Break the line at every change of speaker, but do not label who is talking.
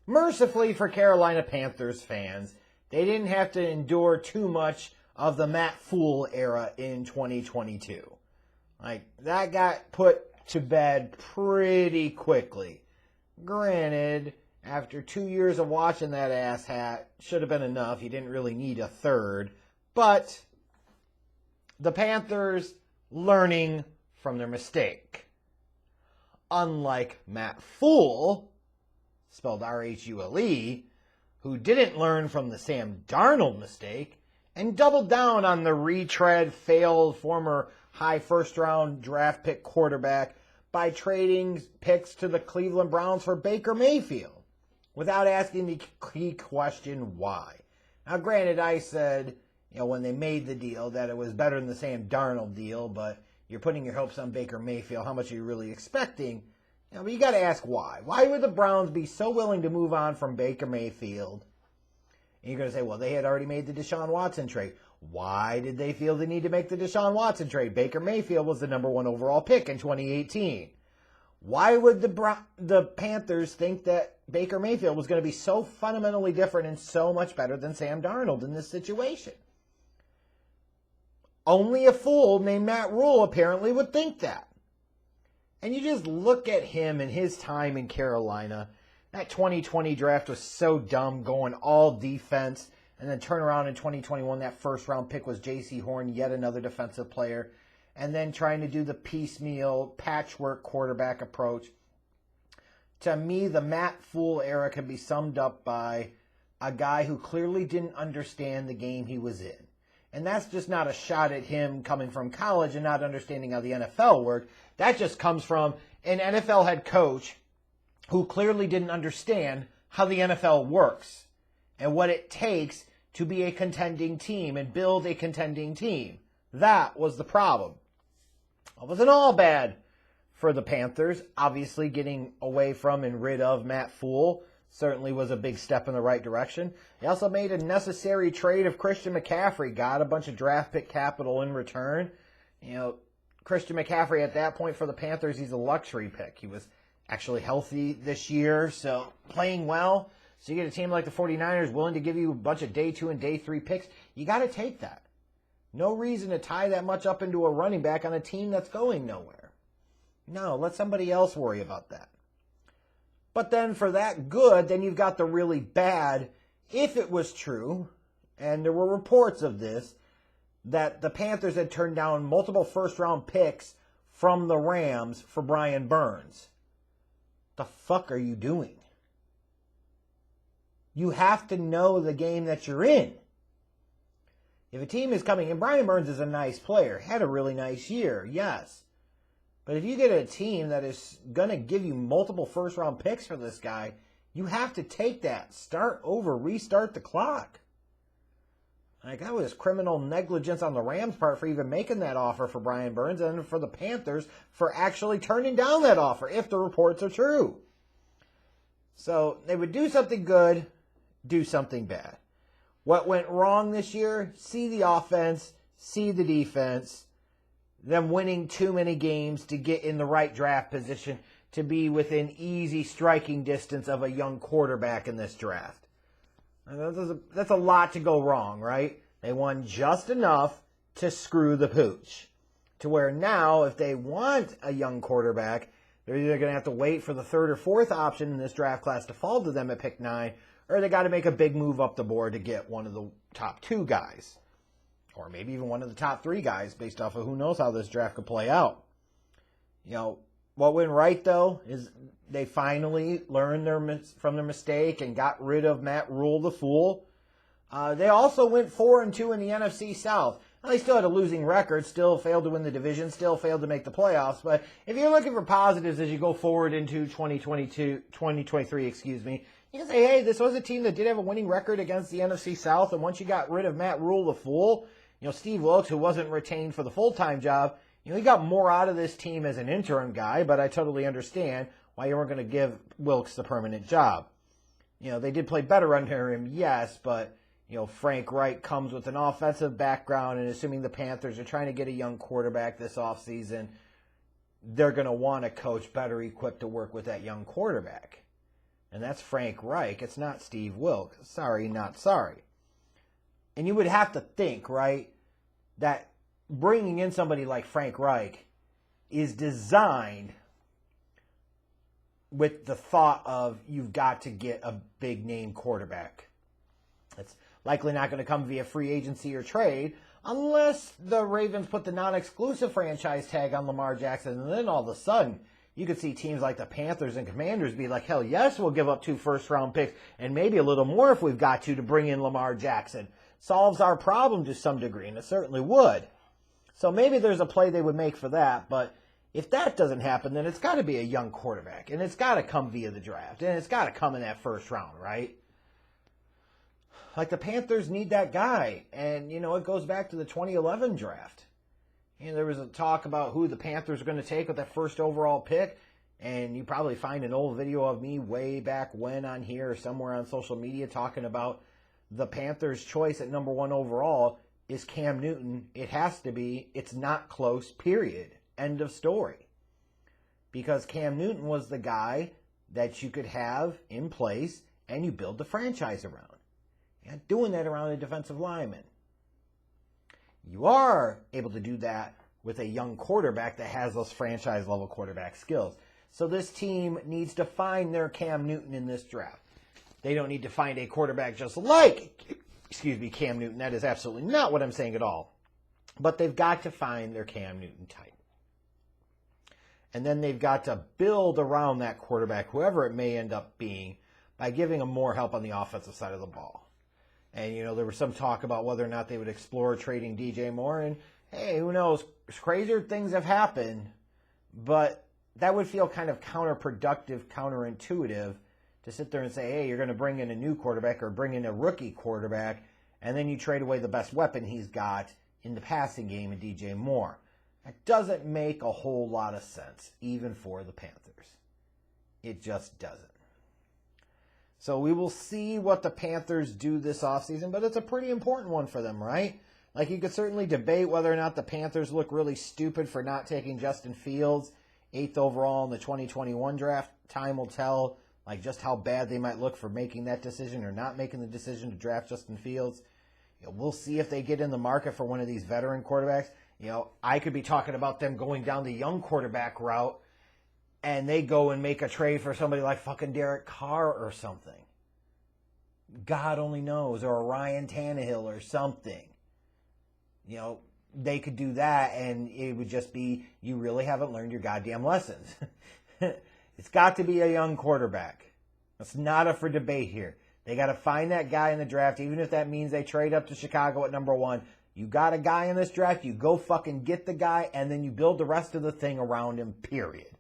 Mercifully for Carolina Panthers fans, they didn't have to endure too much of the Matt Fool era in 2022. That got put to bed pretty quickly. Granted, after 2 years of watching that asshat, should have been enough. You didn't really need a third. But the Panthers learning from their mistake. Unlike Matt Fool, spelled R-H-U-L-E, who didn't learn from the Sam Darnold mistake and doubled down on the retread, failed former high first-round draft pick quarterback by trading picks to the Cleveland Browns for Baker Mayfield without asking the key question, why? Now, granted, I said, when they made the deal that it was better than the Sam Darnold deal, but you're putting your hopes on Baker Mayfield. How much are you really expecting? But you got to ask why. Why would the Browns be so willing to move on from Baker Mayfield? And you're going to say, well, they had already made the Deshaun Watson trade. Why did they feel the need to make the Deshaun Watson trade? Baker Mayfield was the number 1 overall pick in 2018. Why would the Panthers think that Baker Mayfield was going to be so fundamentally different and so much better than Sam Darnold in this situation? Only a fool named Matt Rule apparently would think that. And you just look at him and his time in Carolina. That 2020 draft was so dumb, going all defense. And then turn around in 2021, that first-round pick was J.C. Horn, yet another defensive player. And then trying to do the piecemeal, patchwork quarterback approach. To me, the Matt Fool era can be summed up by a guy who clearly didn't understand the game he was in. And that's just not a shot at him coming from college and not understanding how the NFL worked. That just comes from an NFL head coach who clearly didn't understand how the NFL works and what it takes to be a contending team and build a contending team. That was the problem. It wasn't all bad for the Panthers. Obviously, getting away from and rid of Matt Fool certainly was a big step in the right direction. They also made a necessary trade of Christian McCaffrey, got a bunch of draft pick capital in return. Christian McCaffrey at that point for the Panthers, he's a luxury pick. He was actually healthy this year, so playing well. So you get a team like the 49ers willing to give you a bunch of day 2 and day 3 picks. You got to take that. No reason to tie that much up into a running back on a team that's going nowhere. No, let somebody else worry about that. But then for that good, then you've got the really bad, if it was true, and there were reports of this, that the Panthers had turned down multiple first-round picks from the Rams for Brian Burns. The fuck are you doing? You have to know the game that you're in. If a team is coming, and Brian Burns is a nice player, had a really nice year, yes. But if you get a team that is going to give you multiple first-round picks for this guy, you have to take that. Start over, restart the clock. That was criminal negligence on the Rams' part for even making that offer for Brian Burns, and for the Panthers for actually turning down that offer, if the reports are true. So they would do something good, do something bad. What went wrong this year? See the offense, see the defense, them winning too many games to get in the right draft position to be within easy striking distance of a young quarterback in this draft. That's a lot to go wrong, right? They won just enough to screw the pooch. To where now, if they want a young quarterback, they're either going to have to wait for the 3rd or 4th option in this draft class to fall to them at pick 9, or they got to make a big move up the board to get one of the top 2 guys. Or maybe even one of the top 3 guys based off of who knows how this draft could play out. What went right, though, is they finally learned from their mistake and got rid of Matt Rule the Fool. They also went 4-2 in the NFC South. Now, they still had a losing record, still failed to win the division, still failed to make the playoffs. But if you're looking for positives as you go forward into 2023, you can say, hey, this was a team that did have a winning record against the NFC South. And once you got rid of Matt Rule the Fool, Steve Wilkes, who wasn't retained for the full-time job, he got more out of this team as an interim guy, but I totally understand why you weren't going to give Wilkes the permanent job. They did play better under him, yes, but, Frank Reich comes with an offensive background, and assuming the Panthers are trying to get a young quarterback this offseason, they're going to want a coach better equipped to work with that young quarterback. and that's Frank Reich. It's not Steve Wilk. Sorry, not sorry. And you would have to think, right, that bringing in somebody like Frank Reich is designed with the thought of you've got to get a big name quarterback. It's likely not going to come via free agency or trade unless the Ravens put the non-exclusive franchise tag on Lamar Jackson, and then all of a sudden you could see teams like the Panthers and Commanders be like, hell yes, we'll give up 2 first-round picks and maybe a little more if we've got to bring in Lamar Jackson. Solves our problem to some degree, and it certainly would. So maybe there's a play they would make for that, but if that doesn't happen, then it's got to be a young quarterback, and it's got to come via the draft, and it's got to come in that first round, right? Like the Panthers need that guy, and, you know, it goes back to the 2011 draft. And there was a talk about who the Panthers are going to take with that first overall pick, and you probably find an old video of me way back when on here or somewhere on social media talking about the Panthers' choice at number 1 overall is Cam Newton. It has to be. It's not close, period. End of story. Because Cam Newton was the guy that you could have in place and you build the franchise around. You're not doing that around a defensive lineman. You are able to do that with a young quarterback that has those franchise-level quarterback skills. So this team needs to find their Cam Newton in this draft. They don't need to find a quarterback just like, Cam Newton. That is absolutely not what I'm saying at all. But they've got to find their Cam Newton type. And then they've got to build around that quarterback, whoever it may end up being, by giving them more help on the offensive side of the ball. And, you know, there was some talk about whether or not they would explore trading DJ Moore. And, hey, who knows? Crazier things have happened. But that would feel kind of counterproductive, counterintuitive to sit there and say, hey, you're going to bring in a new quarterback or bring in a rookie quarterback, and then you trade away the best weapon he's got in the passing game in DJ Moore. That doesn't make a whole lot of sense, even for the Panthers. It just doesn't. So we will see what the Panthers do this offseason, but it's a pretty important one for them, right? Like, you could certainly debate whether or not the Panthers look really stupid for not taking Justin Fields 8th overall in the 2021 draft. Time will tell, like, just how bad they might look for making that decision or not making the decision to draft Justin Fields. You know, we'll see if they get in the market for one of these veteran quarterbacks. You know, I could be talking about them going down the young quarterback route, and they go and make a trade for somebody like fucking Derek Carr or something. God only knows, or a Ryan Tannehill or something. You know, they could do that, and it would just be, you really haven't learned your goddamn lessons. It's got to be a young quarterback. That's not up for debate here. They got to find that guy in the draft, even if that means they trade up to Chicago at number 1. You got a guy in this draft, you go fucking get the guy, and then you build the rest of the thing around him, period.